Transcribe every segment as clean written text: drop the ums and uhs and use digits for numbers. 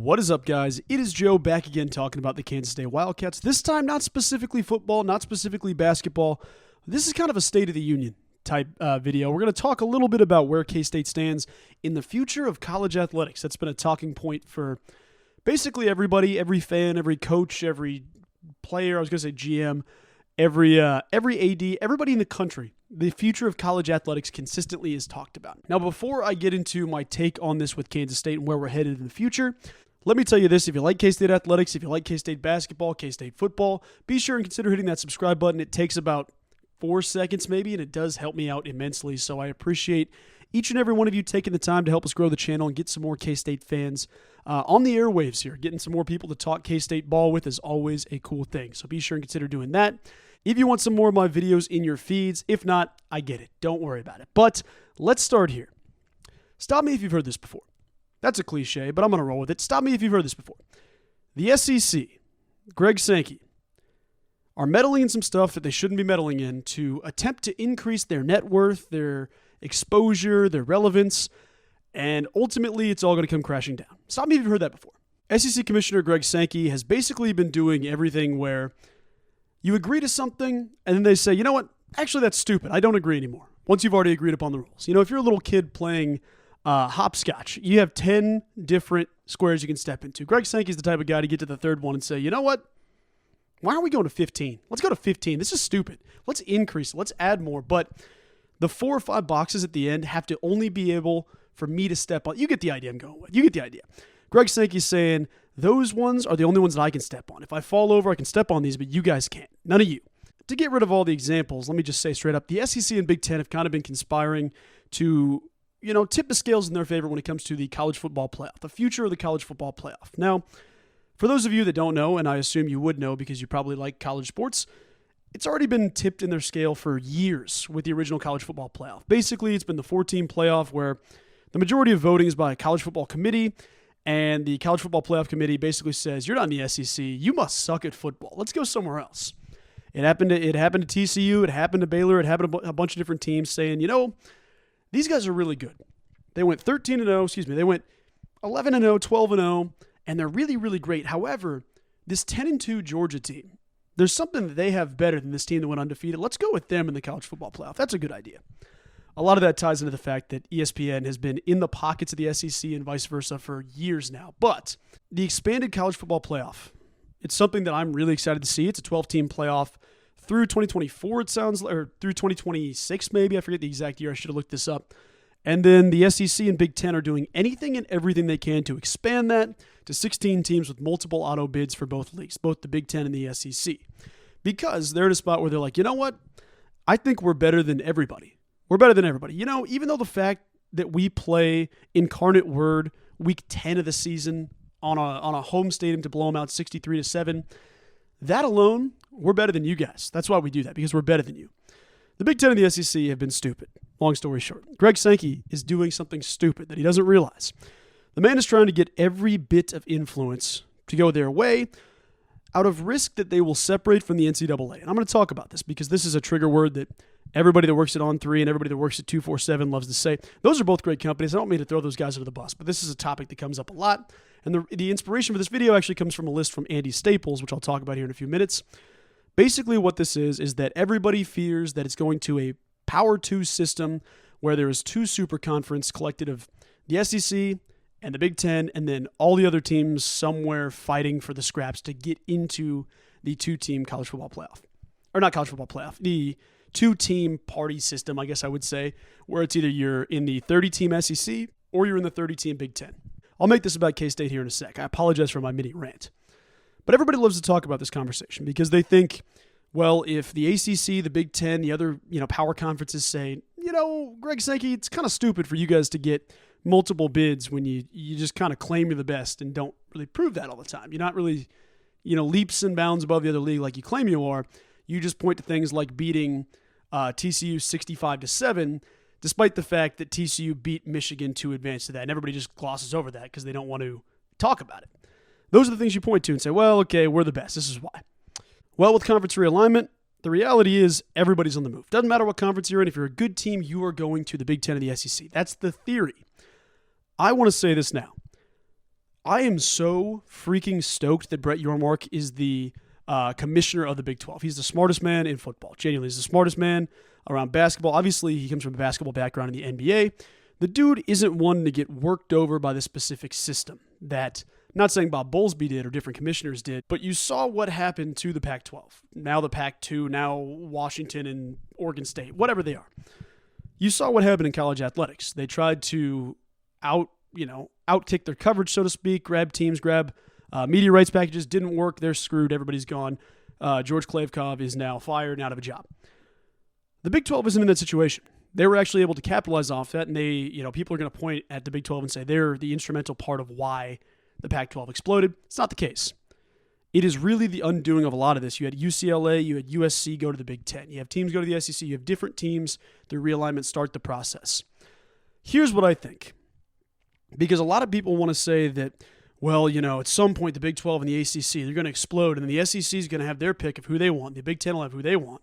What is up, guys? It is Joe back again talking about the Kansas State Wildcats. This time, not specifically football, not specifically basketball. This is kind of a State of the Union type video. We're going to talk a little bit about where K-State stands in the future of college athletics. That's been a talking point for basically everybody, every fan, every coach, every player. I was going to say GM, every AD, everybody in the country. The future of college athletics consistently is talked about. Now, before I get into my take on this with Kansas State and where we're headed in the future, let me tell you this. If you like K-State athletics, if you like K-State basketball, K-State football, be sure and consider hitting that subscribe button. It takes about 4 seconds maybe, and it does help me out immensely. So I appreciate each and every one of you taking the time to help us grow the channel and get some more K-State fans on the airwaves here. Getting some more people to talk K-State ball with is always a cool thing. So be sure and consider doing that. If you want some more of my videos in your feeds, if not, I get it. Don't worry about it. But let's start here. Stop me if you've heard this before. That's a cliche, but I'm going to roll with it. Stop me if you've heard this before. The SEC, Greg Sankey, are meddling in some stuff that they shouldn't be meddling in to attempt to increase their net worth, their exposure, their relevance, and ultimately it's all going to come crashing down. Stop me if you've heard that before. SEC Commissioner Greg Sankey has basically been doing everything where you agree to something, and then they say, you know what? Actually, that's stupid. I don't agree anymore. Once you've already agreed upon the rules. You know, if you're a little kid playing hopscotch, you have 10 different squares you can step into. Greg Sankey's the type of guy to get to the third one and say, you know what? Why aren't we going to 15? Let's go to 15. This is stupid. Let's increase it. Let's add more. But the 4 or 5 boxes at the end have to only be able for me to step on. You get the idea I'm going with. You get the idea. Greg Sankey's saying, those ones are the only ones that I can step on. If I fall over, I can step on these, but you guys can't. None of you. To get rid of all the examples, let me just say straight up, the SEC and Big Ten have kind of been conspiring to, tip the scales in their favor when it comes to the college football playoff, the future of the college football playoff. Now, for those of you that don't know, and I assume you would know because you probably like college sports, it's already been tipped in their scale for years with the original college football playoff. Basically, it's been the 4-team playoff where the majority of voting is by a college football committee. And the College Football Playoff Committee basically says, you're not in the SEC. You must suck at football. Let's go somewhere else. It happened to TCU. It happened to Baylor. It happened to a bunch of different teams saying, these guys are really good. They went 13-0. They went 11-0, 12-0, and they're really, really great. However, this 10-2 Georgia team, there's something that they have better than this team that went undefeated. Let's go with them in the College Football Playoff. That's a good idea. A lot of that ties into the fact that ESPN has been in the pockets of the SEC and vice versa for years now. But the expanded college football playoff, it's something that I'm really excited to see. It's a 12-team playoff through 2024, it sounds like, or through 2026 maybe. I forget the exact year. I should have looked this up. And then the SEC and Big Ten are doing anything and everything they can to expand that to 16 teams with multiple auto bids for both leagues, both the Big Ten and the SEC. Because they're in a spot where they're like, you know what? I think we're better than everybody. We're better than everybody. Even though the fact that we play Incarnate Word week 10 of the season on a home stadium to blow them out 63-7, that alone, we're better than you guys. That's why we do that, because we're better than you. The Big Ten and the SEC have been stupid. Long story short, Greg Sankey is doing something stupid that he doesn't realize. The man is trying to get every bit of influence to go their way out of risk that they will separate from the NCAA. And I'm going to talk about this because this is a trigger word that everybody that works at On3 and everybody that works at 247 loves to say. Those are both great companies. I don't mean to throw those guys under the bus, but this is a topic that comes up a lot. And the inspiration for this video actually comes from a list from Andy Staples, which I'll talk about here in a few minutes. Basically what this is that everybody fears that it's going to a Power 2 system where there is 2 super conference collected of the SEC and the Big Ten, and then all the other teams somewhere fighting for the scraps to get into the 2-team college football playoff. Or not college football playoff, the 2-team party system, I guess I would say, where it's either you're in the 30-team SEC or you're in the 30-team Big Ten. I'll make this about K-State here in a sec. I apologize for my mini rant. But everybody loves to talk about this conversation because they think, well, if the ACC, the Big Ten, the other power conferences say, Greg Sankey, it's kind of stupid for you guys to get multiple bids when you just kind of claim you're the best and don't really prove that all the time. You're not really, leaps and bounds above the other league like you claim you are. You just point to things like beating TCU 65-7, despite the fact that TCU beat Michigan to advance to that. And everybody just glosses over that because they don't want to talk about it. Those are the things you point to and say, well, okay, we're the best. This is why. Well, with conference realignment, the reality is everybody's on the move. Doesn't matter what conference you're in. If you're a good team, you are going to the Big Ten and the SEC. That's the theory. I want to say this now. I am so freaking stoked that Brett Yormark is the commissioner of the Big 12. He's the smartest man in football. Genuinely, he's the smartest man around basketball. Obviously, he comes from a basketball background in the NBA. The dude isn't one to get worked over by the specific system that, not saying Bob Bowlesby did or different commissioners did, but you saw what happened to the Pac-12. Now the Pac-2, now Washington and Oregon State, whatever they are. You saw what happened in college athletics. They tried to outkick their coverage, so to speak, grab teams, grab media rights packages. Didn't work. They're screwed. Everybody's gone. George Klavkov is now fired and out of a job. The Big 12 isn't in that situation. They were actually able to capitalize off that, and people are going to point at the Big 12 and say they're the instrumental part of why the Pac-12 exploded. It's not the case. It is really the undoing of a lot of this. You had UCLA, you had USC go to the Big 10. You have teams go to the SEC. You have different teams. The realignment start the process. Here's what I think. Because a lot of people want to say that, well, at some point the Big 12 and the ACC, they're going to explode, and then the SEC is going to have their pick of who they want. The Big 10 will have who they want.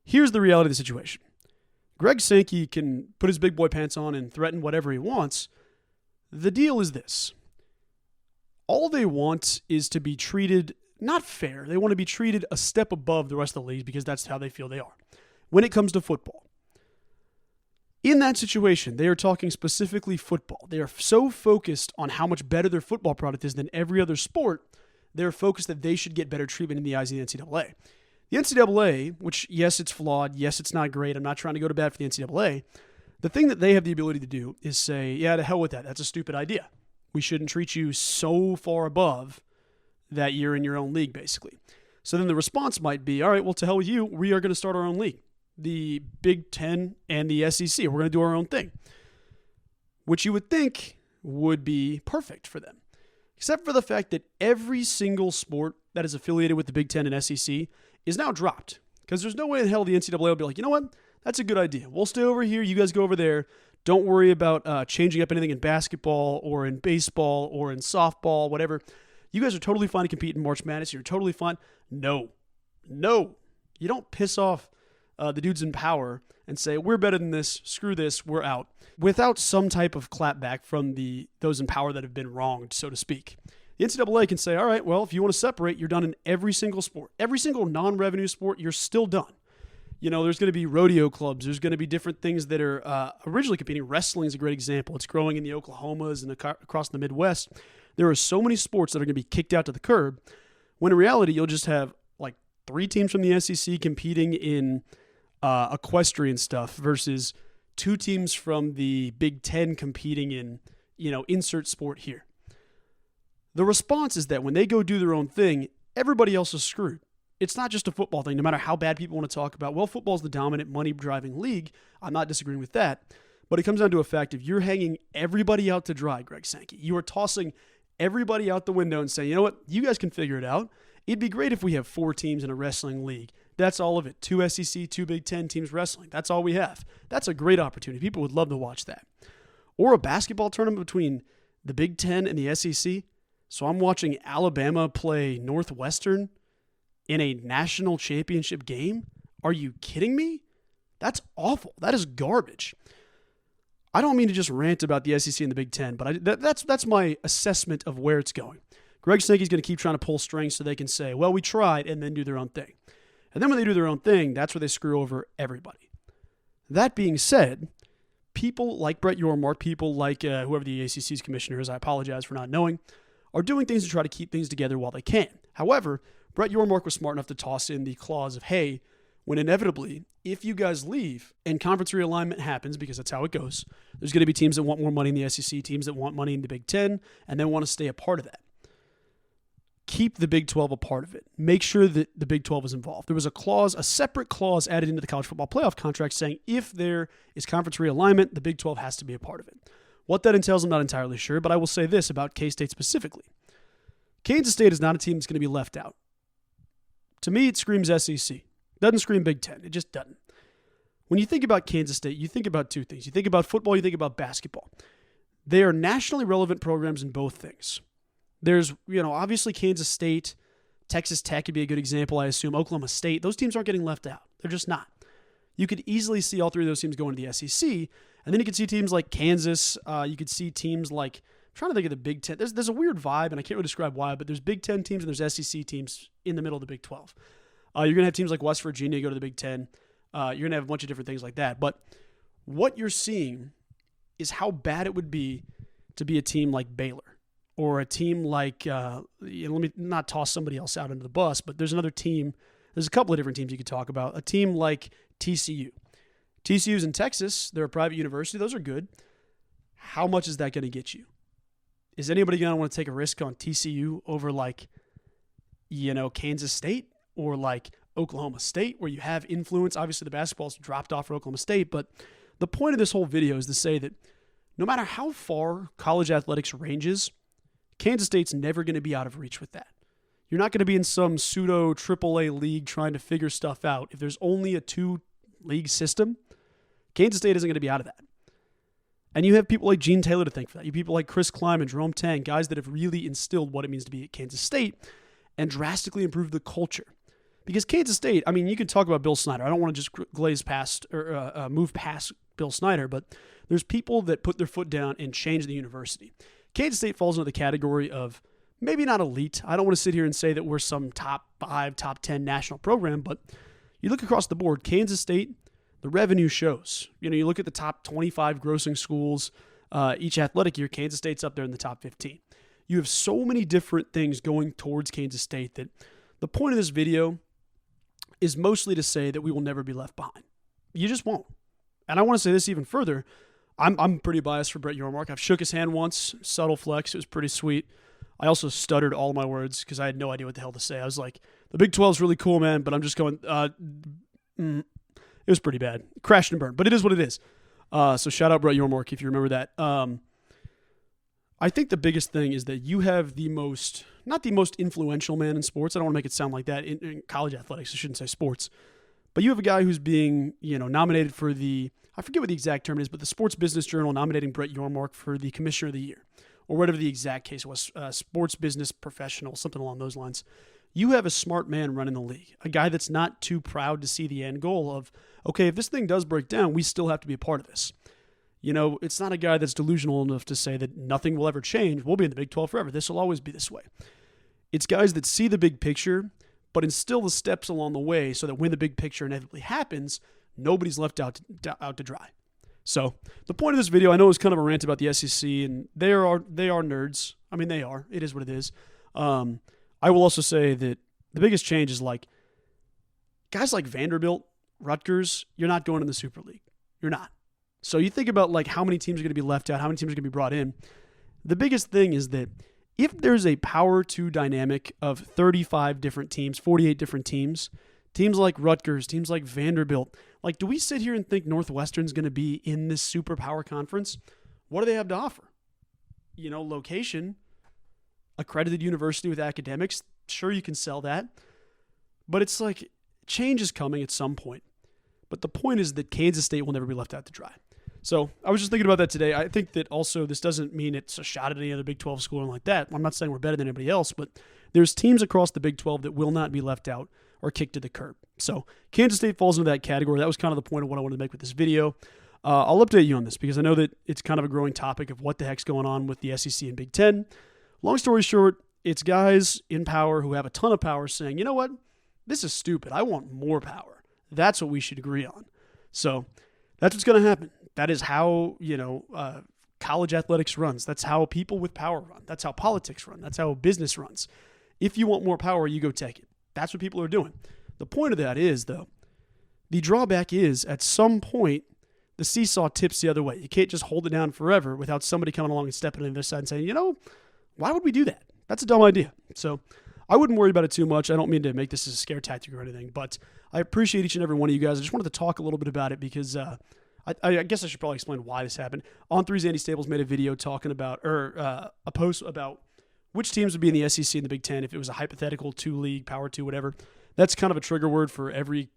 Here's the reality of the situation. Greg Sankey can put his big boy pants on and threaten whatever he wants. The deal is this. All they want is to be treated not fair. They want to be treated a step above the rest of the leagues because that's how they feel they are when it comes to football. In that situation, they are talking specifically football. They are so focused on how much better their football product is than every other sport, they're focused that they should get better treatment in the eyes of the NCAA. The NCAA, which, yes, it's flawed. Yes, it's not great. I'm not trying to go to bat for the NCAA. The thing that they have the ability to do is say, yeah, to hell with that. That's a stupid idea. We shouldn't treat you so far above that you're in your own league, basically. So then the response might be, all right, well, to hell with you. We are going to start our own league. The Big 10 and the SEC. We're going to do our own thing. Which you would think would be perfect for them. Except for the fact that every single sport that is affiliated with the Big 10 and SEC is now dropped. Because there's no way in hell the NCAA will be like, you know what? That's a good idea. We'll stay over here. You guys go over there. Don't worry about changing up anything in basketball or in baseball or in softball, whatever. You guys are totally fine to compete in March Madness. You're totally fine. No. You don't piss off the dudes in power and say, we're better than this. Screw this. We're out. Without some type of clapback from those in power that have been wronged, so to speak. The NCAA can say, all right, well, if you want to separate, you're done in every single sport. Every single non-revenue sport, you're still done. There's going to be rodeo clubs. There's going to be different things that are originally competing. Wrestling is a great example. It's growing in the Oklahomas and across the Midwest. There are so many sports that are going to be kicked out to the curb, when in reality, you'll just have like 3 teams from the SEC competing in equestrian stuff versus 2 teams from the Big 10 competing in, insert sport here. The response is that when they go do their own thing, everybody else is screwed. It's not just a football thing, no matter how bad people want to talk about, well, football's the dominant money-driving league. I'm not disagreeing with that. But it comes down to a fact of you're hanging everybody out to dry, Greg Sankey. You are tossing everybody out the window and saying, you know what, you guys can figure it out. It'd be great if we have 4 teams in a wrestling league. That's all of it. 2 SEC, 2 Big 10 teams wrestling. That's all we have. That's a great opportunity. People would love to watch that. Or a basketball tournament between the Big 10 and the SEC. So I'm watching Alabama play Northwestern in a national championship game? Are you kidding me? That's awful. That is garbage. I don't mean to just rant about the SEC and the Big 10, but that's my assessment of where it's going. Greg Sankey's going to keep trying to pull strings so they can say, well, we tried, and then do their own thing. And then when they do their own thing, that's where they screw over everybody. That being said, people like Brett Yormark, people like whoever the ACC's commissioner is, I apologize for not knowing, are doing things to try to keep things together while they can. However, Brett Yormark was smart enough to toss in the clause of, hey, when inevitably, if you guys leave and conference realignment happens, because that's how it goes, there's going to be teams that want more money in the SEC, teams that want money in the Big 10, and then want to stay a part of that. Keep the Big 12 a part of it. Make sure that the Big 12 is involved. There was a separate clause added into the college football playoff contract saying if there is conference realignment, the Big 12 has to be a part of it. What that entails, I'm not entirely sure, but I will say this about K-State specifically. Kansas State is not a team that's going to be left out. To me, it screams SEC. Doesn't scream Big 10. It just doesn't. When you think about Kansas State, you think about 2 things. You think about football, you think about basketball. They are nationally relevant programs in both things. There's, obviously Kansas State, Texas Tech could be a good example, I assume. Oklahoma State. Those teams aren't getting left out. They're just not. You could easily see all 3 of those teams going to the SEC, and then you could see teams like Kansas. You could see teams like trying to think of the Big Ten. There's a weird vibe, and I can't really describe why, but there's Big Ten teams and there's SEC teams in the middle of the Big 12. You're going to have teams like West Virginia go to the Big Ten. You're going to have a bunch of different things like that. But what you're seeing is how bad it would be to be a team like Baylor or a team like, let me not toss somebody else out into the bus, but there's another team. There's a couple of different teams you could talk about. A team like TCU. TCU's in Texas. They're a private university. Those are good. How much is that going to get you? Is anybody going to want to take a risk on TCU over like, Kansas State or like Oklahoma State where you have influence? Obviously, the basketball's dropped off for Oklahoma State, but the point of this whole video is to say that no matter how far college athletics ranges, Kansas State's never going to be out of reach with that. You're not going to be in some pseudo AAA league trying to figure stuff out. If there's only a 2-league system, Kansas State isn't going to be out of that. And you have people like Gene Taylor to thank for that. You have people like Chris Kleiman, Jerome Tang, guys that have really instilled what it means to be at Kansas State and drastically improved the culture. Because Kansas State, I mean, you can talk about Bill Snyder. I don't want to just glaze past or move past Bill Snyder, but there's people that put their foot down and change the university. Kansas State falls into the category of maybe not elite. I don't want to sit here and say that we're some top 5, top 10 national program, but you look across the board, Kansas State, the revenue shows. You look at the top 25 grossing schools each athletic year, Kansas State's up there in the top 15. You have so many different things going towards Kansas State that the point of this video is mostly to say that we will never be left behind. You just won't. And I want to say this even further. I'm pretty biased for Brett Yormark. I've shook his hand once, subtle flex. It was pretty sweet. I also stuttered all my words because I had no idea what the hell to say. I was like, the Big 12 is really cool, man, but I'm just going, it was pretty bad. Crashed and burned, but it is what it is. So shout out Brett Yormark if you remember that. I think the biggest thing is that you have not the most influential man in sports. I don't want to make it sound like that in college athletics. I shouldn't say sports. But you have a guy who's being, nominated for I forget what the exact term is, but the Sports Business Journal nominating Brett Yormark for the Commissioner of the Year, or whatever the exact case was, sports business professional, something along those lines. You have a smart man running the league, a guy that's not too proud to see the end goal of, okay, if this thing does break down, we still have to be a part of this. It's not a guy that's delusional enough to say that nothing will ever change. We'll be in the Big 12 forever. This will always be this way. It's guys that see the big picture, but instill the steps along the way so that when the big picture inevitably happens, nobody's left out to dry. So the point of this video, I know it's kind of a rant about the SEC, and they are nerds. I mean, they are. It is what it is. I will also say that the biggest change is like guys like Vanderbilt, Rutgers, you're not going in the Super League. You're not. So you think about like how many teams are going to be left out, how many teams are going to be brought in. The biggest thing is that if there's a power to dynamic of 35 different teams, 48 different teams like Rutgers, teams like Vanderbilt, like do we sit here and think Northwestern's going to be in this super power conference? What do they have to offer? Location, accredited university with academics, sure you can sell that. But it's like change is coming at some point. But the point is that Kansas State will never be left out to dry. So I was just thinking about that today. I think that also this doesn't mean it's a shot at any other Big 12 school or like that. I'm not saying we're better than anybody else, but there's teams across the Big 12 that will not be left out or kicked to the curb. So Kansas State falls into that category. That was kind of the point of what I wanted to make with this video. I'll update you on this because I know that it's kind of a growing topic of what the heck's going on with the SEC and Big 10. Long story short, it's guys in power who have a ton of power saying, you know what? This is stupid. I want more power. That's what we should agree on. So that's what's going to happen. That is how, college athletics runs. That's how people with power run. That's how politics run. That's how business runs. If you want more power, you go take it. That's what people are doing. The point of that is, though, the drawback is at some point, the seesaw tips the other way. You can't just hold it down forever without somebody coming along and stepping on the other side and saying, why would we do that? That's a dumb idea. So I wouldn't worry about it too much. I don't mean to make this as a scare tactic or anything, but I appreciate each and every one of you guys. I just wanted to talk a little bit about it because I guess I should probably explain why this happened. On3's Andy Staples made a video talking about, or a post about which teams would be in the SEC and the Big Ten if it was a hypothetical 2-league, Power 2, whatever. That's kind of a trigger word for every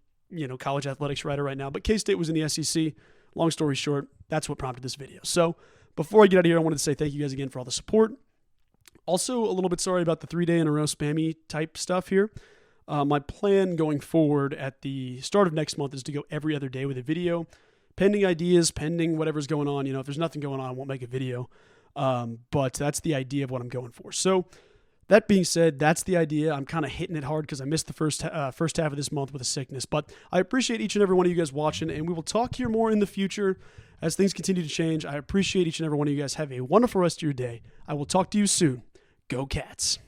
college athletics writer right now. But K-State was in the SEC. Long story short, that's what prompted this video. So before I get out of here, I wanted to say thank you guys again for all the support. Also, a little bit sorry about the 3-day-in-a-row spammy type stuff here. My plan going forward at the start of next month is to go every other day with a video. Pending ideas, pending whatever's going on. If there's nothing going on, I won't make a video. But that's the idea of what I'm going for. So that being said, that's the idea. I'm kind of hitting it hard because I missed the first half of this month with a sickness. But I appreciate each and every one of you guys watching, and we will talk here more in the future as things continue to change. I appreciate each and every one of you guys. Have a wonderful rest of your day. I will talk to you soon. Go Cats.